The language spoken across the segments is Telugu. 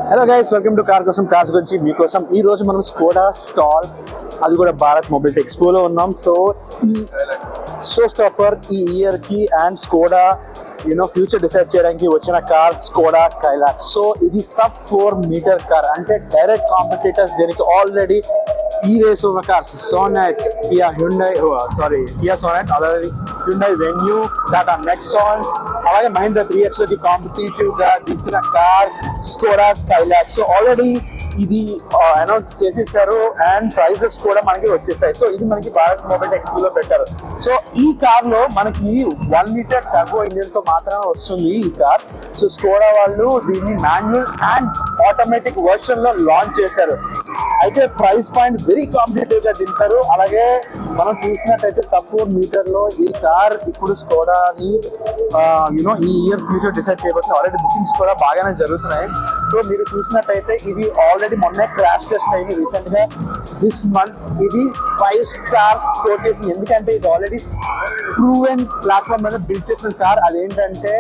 Hello guys, welcome to car కోసం కార్స్ గురించి మీకోసం. ఈ రోజు మనం స్కోడా స్టాల్, అది కూడా భారత్ మొబిలిటీ ఎక్స్పోలో ఉన్నాం. సో ఈ షో స్టాపర్ ఈ ఇయర్ కి అండ్ స్కోడా ఫ్యూచర్ డిసైడ్ చేయడానికి వచ్చిన కార్ స్కోడా కైలాక్. సో ఇది సబ్ 4 మీటర్ కార్, అంటే డైరెక్ట్ కాంపిటీటర్స్ దీనికి ఆల్రెడీ ఈ రేస్ ఉన్న కార్స్ సోనెట్, కియా సోనెట్, అలాగే హ్యుండై వెన్యూ, టాటా నెక్సాన్, అలాగే మహీంద్రా 3X కి కాంపిటేటివ్ గా ఇచ్చిన car Skoda Kylaq. So already ఇది అనౌన్స్ చేసేసారు అండ్ ప్రైజెస్ కూడా మనకి వచ్చేసాయి. సో ఇది మనకి భారత్ మొబైల్ ఎక్స్పోలో పెట్టారు. సో ఈ కార్ లో మనకి 1 లీటర్ టర్బో ఇంజిన్ తో మాత్రమే వస్తుంది ఈ కార్. సో స్కోడా వాళ్ళు దీన్ని మాన్యువల్ అండ్ ఆటోమేటిక్ వర్షన్ లో లాంచ్ చేశారు. అయితే ప్రైస్ పాయింట్ వెరీ కాంపిటేటివ్ గా దింటారు. అలాగే మనం చూసినట్టయితే సబ్ 4 మీటర్ లో ఈ కార్ ఇప్పుడు స్కోడాని ఈ ఇయర్ ఫ్యూచర్ డిసైడ్ చేయబోతుంది. ఆల్రెడీ బుకింగ్స్ కూడా బాగానే జరుగుతున్నాయి. సో మీరు చూసినట్టయితే ఇది ఆల్రెడీ మొన్నే క్రాష్ టెస్ట్ అయింది రీసెంట్ గా దిస్ మంత్. ఇది 5 స్టార్స్ స్కోర్ చేసింది. ఎందుకంటే ఇది ఆల్రెడీ ప్రూవెన్ ప్లాట్ఫామ్ మీద బిల్డ్ చేసిన కార్. అదేంటంటే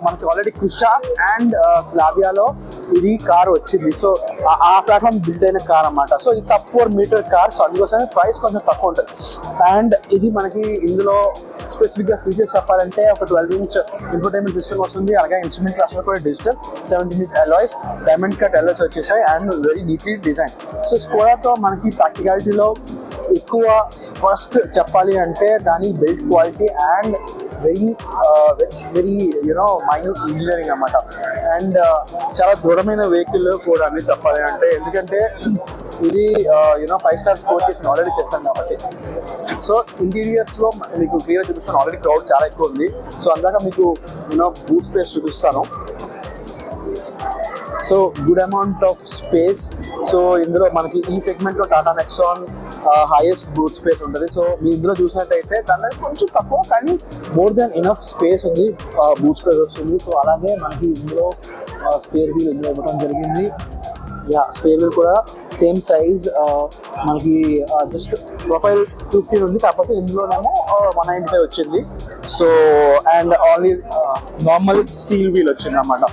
మనకి ఆల్రెడీ కుషా అండ్ స్లావియాలో ఇది కార్ వచ్చింది. సో ఆ ప్లాట్ఫామ్ బిల్డ్ అయిన కార్ అన్నమాట. సో ఇది సబ్ 4 మీటర్ కార్. సో అందుకోసమే ప్రైస్ కొంచెం తక్కువ ఉంటుంది. అండ్ ఇది మనకి ఇందులో స్పెసిఫిక్ గా ఫీచర్స్ చెప్పాలంటే ఒక 12-inch ఇన్ఫోటైన్మెంట్ సిస్టమ్ వస్తుంది. అలాగే ఇన్స్ట్రుమెంట్ క్లస్టర్ కూడా digital, 17-inch alloys, diamond cut alloys వచ్చేసాయి and very neatly design. So స్కోడాతో మనకి ప్రాక్టికాలిటీలో ఎక్కువ ఫస్ట్ చెప్పాలి అంటే దాని build quality and very minute engineering అన్నమాట. అండ్ చాలా దూరమైన వెహికల్ కూడా అని చెప్పాలి అంటే, ఎందుకంటే ఇది 5 స్టార్ స్కోర్ చేసిన ఆల్రెడీ చెప్పాను కాబట్టి. సో ఇంటీరియర్స్ లో మీకు క్లియర్ చూపిస్తాను. ఆల్రెడీ క్రౌడ్ చాలా ఎక్కువ ఉంది. సో అందాక మీకు బూట్ స్పేస్ చూపిస్తాను. So good amount of space. So ఇందులో మనకి ఈ సెగ్మెంట్ లో Tata Nexon highest boot space ఉంటుంది. సో మీరు ఇందులో చూసినట్టయితే దాని కొంచెం తక్కువ కానీ మోర్ దాన్ ఎనఫ్ స్పేస్ ఉంది, బూట్ స్పేస్ వస్తుంది. సో అలాగే మనకి ఇందులో స్పేర్ వీల్ ఇందులో ఇవ్వడం జరిగింది. స్పేర్ వీల్ కూడా సేమ్ సైజ్ మనకి జస్ట్ ప్రొఫైల్ 250 ఉంది, కాకపోతే ఇందులోనేమో 195 వచ్చింది. So and only normal steel wheel వచ్చింది అన్నమాట.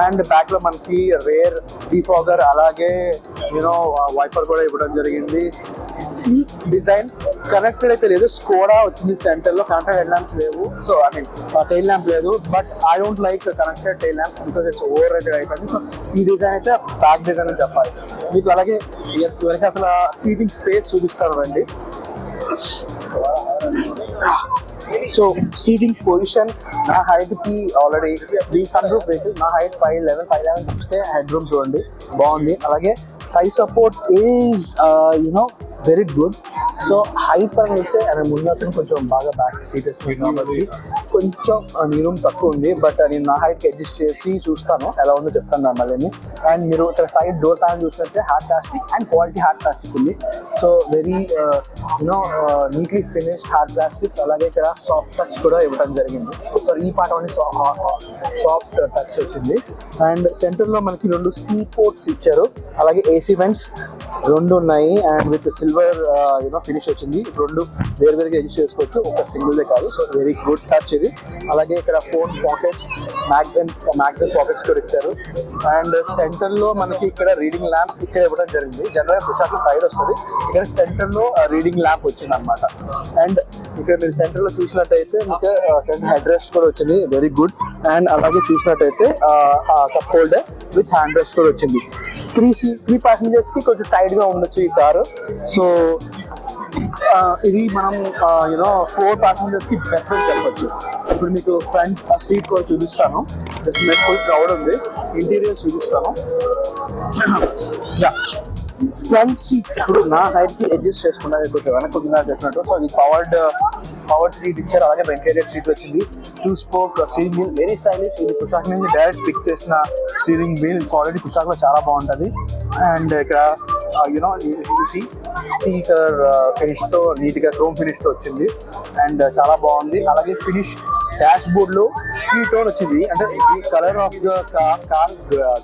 అండ్ బ్యాక్ లో మనకి రేర్ డిఫాగర్ అలాగే వైపర్ కూడా ఇవ్వడం జరిగింది. ఈ డిజైన్ కనెక్టెడ్ అయితే లేదు. స్కోడా వచ్చింది సెంటర్ లో, కనెక్టెడ్ హెడ్ ల్యాంప్స్ లేవు. So I mean tail lamp లేదు. But I don't like connected tail lamps because it's over rated అయిపోయింది. సో ఈ డిజైన్ అయితే బ్యాక్ డిజైన్ అని చెప్పాలి. మీకు అలాగే వెనకాల సీటింగ్ స్పేస్ చూపిస్తారు రండి. సో సీటింగ్ పొజిషన్ నా హైట్ కి ఆల్రెడీ ఈ సన్ రూఫ్ వెహికల్ నా హైట్ 5'11" చూస్తే హెడ్ రూమ్ చూడండి బాగుంది. అలాగే thigh support is very good. So height పరంగా అయితే ఆయన ముందు కొంచెం బాగా బ్యాక్ సీట్ వేసుకుంది కాబట్టి కొంచెం నీ రూమ్ తక్కువ ఉంది. బట్ నేను నా హైట్కి అడ్జస్ట్ చేసి చూస్తాను ఎలా ఉందో చెప్తాను మళ్ళీ. అండ్ మీరు ఇక్కడ సైడ్ డోర్ ప్యానల్ చూసినట్టే hard plastic and quality hard plastic ఉంది. So very neatly finished hard plastics. అలాగే ఇక్కడ సాఫ్ట్ టచ్ కూడా ఇవ్వడం జరిగింది. సో ఈ పార్ట్ అనేది సాఫ్ట్ టచ్ వచ్చింది. అండ్ సెంటర్ లో మనకి 2 సీ పోర్ట్స్ ఇచ్చారు. అలాగే ఏసీ వెంట్స్ 2 ఉన్నాయి అండ్ విత్ సిల్వర్ ఫినిష్ వచ్చింది. 2 వేరువేరుగా అడ్జస్ట్ చేసుకోవచ్చు, ఒక సింగిల్దే కాదు. సో వెరీ గుడ్ టచ్ ఇది. అలాగే ఇక్కడ ఫోన్ పాకెట్స్, మ్యాగ్జిన్ పాకెట్స్ కూడా ఇచ్చారు. అండ్ సెంటర్ లో మనకి ఇక్కడ రీడింగ్ ల్యాంప్స్ ఇక్కడ ఇవ్వడం జరిగింది. జనరల్ పుషాక్ సైడ్ వస్తుంది, ఇక్కడ సెంటర్ లో రీడింగ్ ల్యాంప్ వచ్చింది అనమాట. అండ్ ఇక్కడ మీరు సెంటర్ లో చూసినట్టయితే మీకు సెంటర్ హెడ్ రెస్ట్ కూడా వచ్చింది, వెరీ గుడ్. అండ్ అలాగే చూసినట్టయితే cup holder with hand rest కూడా వచ్చింది. 3 ప్యాసింజర్స్ కి కొంచెం టైట్ గా ఉండొచ్చు ఈ కారు. సో ఇది మనం 4 ప్యాసింజర్స్ కి బెస్ట్ అని చెప్పొచ్చు. ఇప్పుడు మీకు ఫ్రంట్ సీట్ కూడా చూపిస్తాను. జస్ట్ మీకు ఫుల్ క్రౌడ్ ఉంది. ఇంటీరియర్స్ చూపిస్తాను. ఫ్రంట్ సీట్ ఇప్పుడు నా హైట్ కి అడ్జస్ట్ చేసుకున్నది కొంచెం వెనక్కి చెప్పినట్టు. సో ఇది పవర్డ్ సీట్ ఇచ్చారు. అలాగే వెంటిలేటెడ్ సీట్ వచ్చింది. 2 spoke steering wheel, very stylish. ఇది కుషాక్ నుంచి డైరెక్ట్ పిక్ చేసిన steering wheel. It's already Kushaq లో చాలా బాగుంటది. అండ్ ఇక్కడ స్టీల్ కలర్ ఫినిష్ తో నీట్ గా క్రోమ్ ఫినిష్ తో వచ్చింది అండ్ చాలా బాగుంది. అలాగే ఫినిష్ డాష్ బోర్డ్ లో 3 టోన్ వచ్చింది, అంటే ఈ colour of the car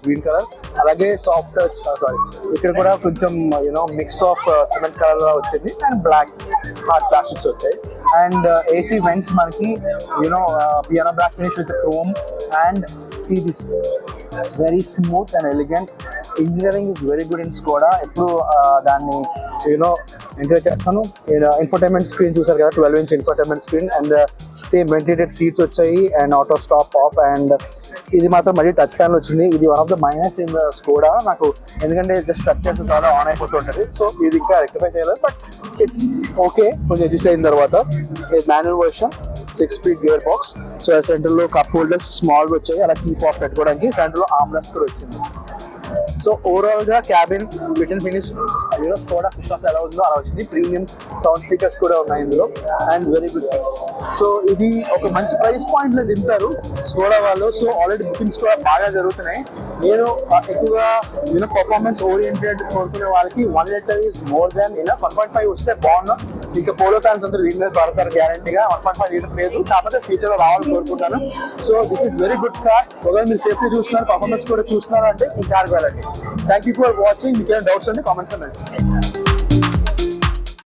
green colour. అలాగే సాఫ్ట్ టచ్ ఇక్కడ కూడా కొంచెం మిక్స్ ఆఫ్ సిమెంట్ కలర్ వచ్చింది అండ్ బ్లాక్ హార్డ్ ప్లాస్టిక్స్ వచ్చాయి. అండ్ ఏసీ వెంట్స్ మనకి piano black finish with chrome. And see this very smooth and elegant engineering is very good in Skoda. ఎప్పుడు దాన్ని యూనో ఎంకరేజ్ చేస్తాను. ఇన్ఫోటైన్మెంట్ స్క్రీన్ చూసారు కదా, 12-inch infotainment screen and same ventilated seats వచ్చాయి and auto stop off. And ఇది మాత్రం మళ్ళీ టచ్ ప్యాన్ వచ్చింది. ఇది one of the minus in Skoda నాకు, ఎందుకంటే జస్ట్ టచ్ చేసిన తర్వాత ఆన్ అయిపోతూ ఉంటుంది. సో ఇది ఇంకా రెక్టిఫై చేయలేదు, బట్ ఇట్స్ ఓకే. కొంచెం అడ్జస్ట్ అయిన తర్వాత manual version 6-speed gear box. So centre లో కప్ హోల్డర్స్ స్మాల్ వచ్చాయి, అలా కీ పాప్ పెట్టుకోవడానికి. సెంటర్ లో ఆర్మ్ రెస్ట్ కూడా వచ్చింది. సో ఓవరాల్ గా cabin fit and finish Skoda fish ఎలా ఉందో అలా వచ్చింది. ప్రీమియం సౌండ్ స్పీకర్స్ కూడా ఉన్నాయి ఇందులో అండ్ వెరీ గుడ్. సో ఇది ఒక మంచి ప్రైస్ పాయింట్ లో దింపారు స్కోడా వాళ్ళు. సో ఆల్రెడీ బుకింగ్స్ కూడా బాగా జరుగుతున్నాయి. నేను ఎక్కువగా పర్ఫార్మెన్స్ ఓరియంటెడ్ కోరుకునే వాళ్ళకి 1 liter ఈస్ మోర్ దాన్ 1.5 వస్తే బాగున్నాం. ఇంకా పోలో ఫ్యాన్స్ అందరూ దీని మీద పడతారు గ్యారంటీగా. 1.5 liter లేదు, కాకపోతే ఫ్యూచర్ లో రావాలని కోరుకుంటాను. So this is very good car. ఒకవేళ మీరు సేఫ్టీ చూస్తున్నారు, పర్ఫార్మెన్స్ కూడా చూస్తున్నారు అంటే ఈ కార్ వెళ్ళండి. Thank you for watching. మీకు ఏమైనా డౌట్స్ అంటే కామెంట్స్ లో మెన్షన్ చేయండి.